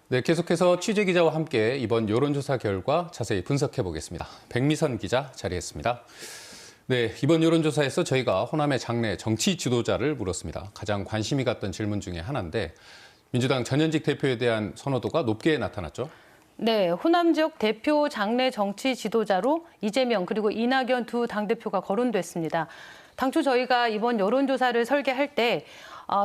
네, 계속해서 취재기자와 함께 이번 여론조사 결과 자세히 분석해 보겠습니다. 백미선 기자 자리했습니다. 네, 이번 여론조사에서 저희가 호남의 장래 정치 지도자를 물었습니다. 가장 관심이 갔던 질문 중에 하나인데 민주당 전현직 대표에 대한 선호도가 높게 나타났죠. 네, 호남 지역 대표 장래 정치 지도자로 이재명 그리고 이낙연 두 당대표가 거론됐습니다. 당초 저희가 이번 여론조사를 설계할 때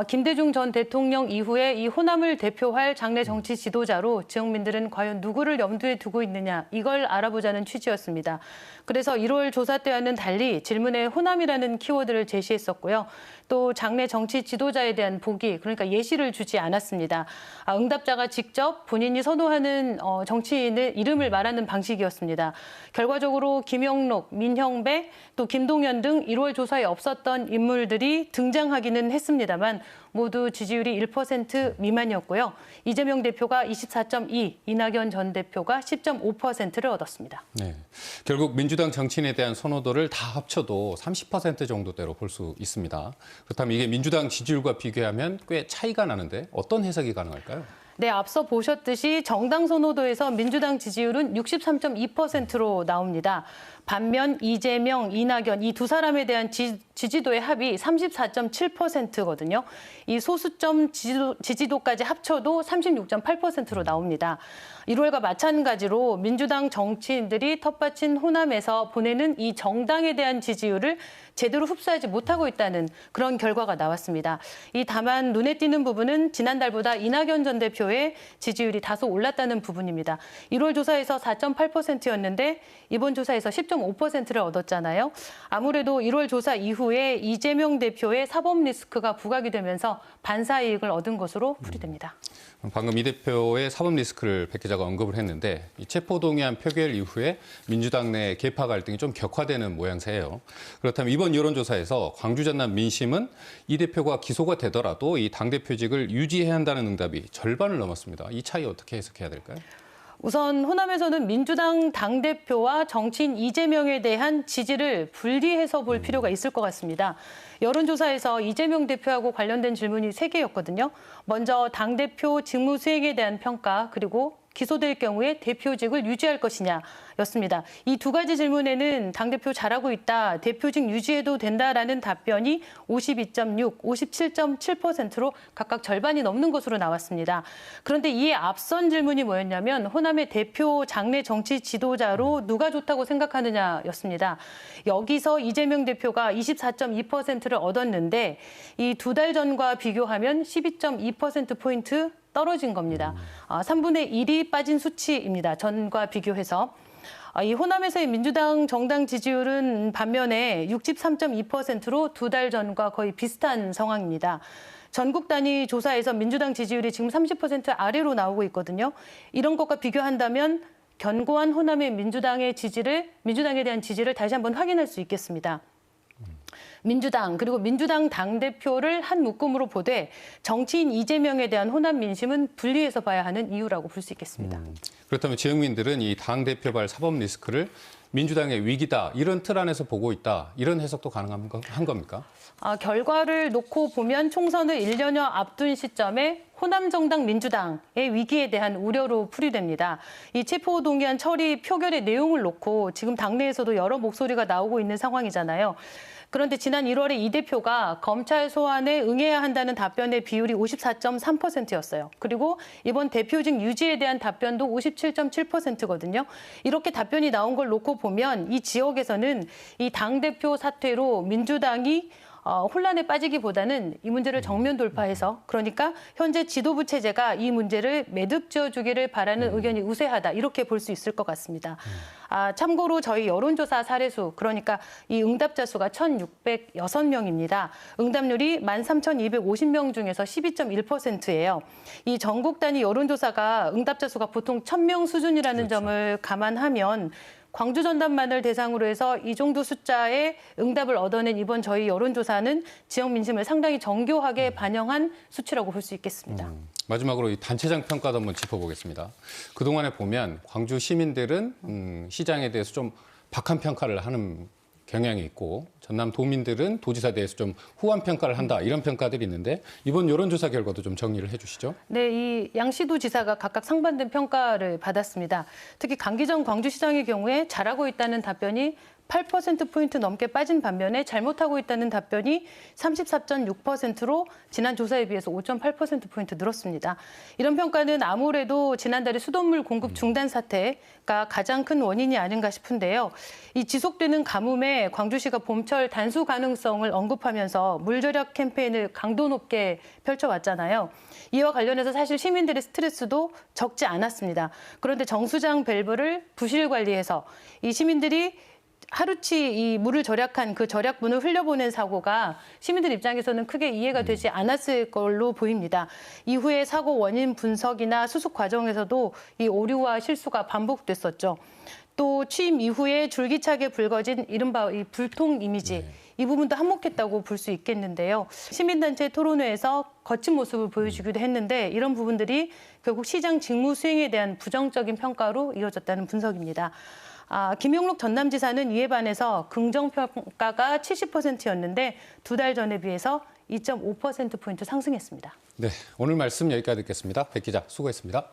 김대중 전 대통령 이후에 이 호남을 대표할 장래 정치 지도자로 지역민들은 과연 누구를 염두에 두고 있느냐 이걸 알아보자는 취지였습니다. 그래서 1월 조사 때와는 달리 질문에 호남이라는 키워드를 제시했었고요. 또 장래 정치 지도자에 대한 보기, 그러니까 예시를 주지 않았습니다. 응답자가 직접 본인이 선호하는 정치인의 이름을 말하는 방식이었습니다. 결과적으로 김영록, 민형배, 또 김동연 등 1월 조사에 없었던 인물들이 등장하기는 했습니다만 모두 지지율이 1% 미만이었고요. 이재명 대표가 24.2, 이낙연 전 대표가 10.5%를 얻었습니다. 네, 결국 민주당 정치인에 대한 선호도를 다 합쳐도 30% 정도대로 볼 수 있습니다. 그렇다면 이게 민주당 지지율과 비교하면 꽤 차이가 나는데 어떤 해석이 가능할까요? 네, 앞서 보셨듯이 정당 선호도에서 민주당 지지율은 63.2%로 나옵니다. 반면 이재명, 이낙연 이 두 사람에 대한 지지도의 합이 34.7%거든요. 이 소수점 지지도까지 합쳐도 36.8%로 나옵니다. 1월과 마찬가지로 민주당 정치인들이 텃밭인 호남에서 보내는 이 정당에 대한 지지율을 제대로 흡수하지 못하고 있다는 그런 결과가 나왔습니다. 다만 눈에 띄는 부분은 지난달보다 이낙연 전 대표의 지지율이 다소 올랐다는 부분입니다. 1월 조사에서 4.8%였는데 이번 조사에서 10.5%를 얻었잖아요. 아무래도 1월 조사 이후에 이재명 대표의 사법 리스크가 부각이 되면서 반사 이익을 얻은 것으로 풀이됩니다. 방금 이 대표의 사법 리스크를 백 기자가 언급을 했는데 이 체포동의안 표결 이후에 민주당 내 계파 갈등이 좀 격화되는 모양새예요. 그렇다면 이번 여론조사에서 광주 전남 민심은 이 대표가 기소가 되더라도 이 당대표직을 유지해야 한다는 응답이 절반을 넘었습니다. 이 차이 어떻게 해석해야 될까요? 우선 호남에서는 민주당 당대표와 정치인 이재명에 대한 지지를 분리해서 볼 필요가 있을 것 같습니다. 여론조사에서 이재명 대표하고 관련된 질문이 3개였거든요. 먼저 당대표 직무 수행에 대한 평가, 그리고 기소될 경우에 대표직을 유지할 것이냐였습니다. 이 두 가지 질문에는 당대표 잘하고 있다, 대표직 유지해도 된다라는 답변이 52.6, 57.7%로 각각 절반이 넘는 것으로 나왔습니다. 그런데 이에 앞선 질문이 뭐였냐면 호남의 대표 장래 정치 지도자로 누가 좋다고 생각하느냐였습니다. 여기서 이재명 대표가 24.2%를 얻었는데 이 2달 전과 비교하면 12.2%포인트 떨어진 겁니다. 3분의 1이 빠진 수치입니다. 전과 비교해서. 이 호남에서의 민주당 정당 지지율은 반면에 63.2%로 2달 전과 거의 비슷한 상황입니다. 전국 단위 조사에서 민주당 지지율이 지금 30% 아래로 나오고 있거든요. 이런 것과 비교한다면 견고한 호남의 민주당에 대한 지지를 다시 한번 확인할 수 있겠습니다. 민주당 그리고 민주당 당대표를 한 묶음으로 보되 정치인 이재명에 대한 호남 민심은 분리해서 봐야 하는 이유라고 볼 수 있겠습니다. 그렇다면 지역민들은 이 당대표발 사법 리스크를 민주당의 위기다, 이런 틀 안에서 보고 있다, 이런 해석도 가능한 겁니까? 결과를 놓고 보면 총선을 1년여 앞둔 시점에 호남 정당 민주당의 위기에 대한 우려로 풀이됩니다. 이 체포동의안 처리 표결의 내용을 놓고 지금 당내에서도 여러 목소리가 나오고 있는 상황이잖아요. 그런데 지난 1월에 이 대표가 검찰 소환에 응해야 한다는 답변의 비율이 54.3%였어요. 그리고 이번 대표직 유지에 대한 답변도 57.7%거든요. 이렇게 답변이 나온 걸 놓고 보면 이 지역에서는 이 당대표 사퇴로 민주당이 혼란에 빠지기보다는 이 문제를 정면 돌파해서, 그러니까 현재 지도부 체제가 이 문제를 매듭 지어주기를 바라는 의견이 우세하다, 이렇게 볼 수 있을 것 같습니다. 참고로 저희 여론조사 사례수, 그러니까 이 응답자 수가 1,606명입니다. 응답률이 13,250명 중에서 12.1%예요. 이 전국 단위 여론조사가 응답자 수가 보통 1,000명 수준이라는 점을 감안하면 광주 전담만을 대상으로 해서 이 정도 숫자의 응답을 얻어낸 이번 저희 여론조사는 지역 민심을 상당히 정교하게 반영한 수치라고 볼 수 있겠습니다. 마지막으로 이 단체장 평가도 한번 짚어보겠습니다. 그동안에 보면 광주 시민들은 시장에 대해서 좀 박한 평가를 하는 경향이 있고 전남 도민들은 도지사에 대해서 좀 후한 평가를 한다 이런 평가들이 있는데 이번 여론조사 결과도 좀 정리를 해주시죠. 네, 이 양시도 지사가 각각 상반된 평가를 받았습니다. 특히 강기정 광주시장의 경우에 잘하고 있다는 답변이 8%포인트 넘게 빠진 반면에 잘못하고 있다는 답변이 34.6%로 지난 조사에 비해서 5.8%포인트 늘었습니다. 이런 평가는 아무래도 지난달에 수돗물 공급 중단 사태가 가장 큰 원인이 아닌가 싶은데요. 이 지속되는 가뭄에 광주시가 봄철 단수 가능성을 언급하면서 물 절약 캠페인을 강도 높게 펼쳐왔잖아요. 이와 관련해서 사실 시민들의 스트레스도 적지 않았습니다. 그런데 정수장 밸브를 부실 관리해서 이 시민들이 하루치 이 물을 절약한 그 절약분을 흘려보낸 사고가 시민들 입장에서는 크게 이해가 되지 않았을 걸로 보입니다. 이후에 사고 원인 분석이나 수습 과정에서도 이 오류와 실수가 반복됐었죠. 또 취임 이후에 줄기차게 불거진 이른바 이 불통 이미지, 이 부분도 한몫했다고 볼 수 있겠는데요. 시민단체 토론회에서 거친 모습을 보여주기도 했는데 이런 부분들이 결국 시장 직무 수행에 대한 부정적인 평가로 이어졌다는 분석입니다. 김용록 전남지사는 이에 반해서 긍정평가가 70%였는데 두 달 전에 비해서 2.5%포인트 상승했습니다. 네, 오늘 말씀 여기까지 듣겠습니다. 백 기자 수고했습니다.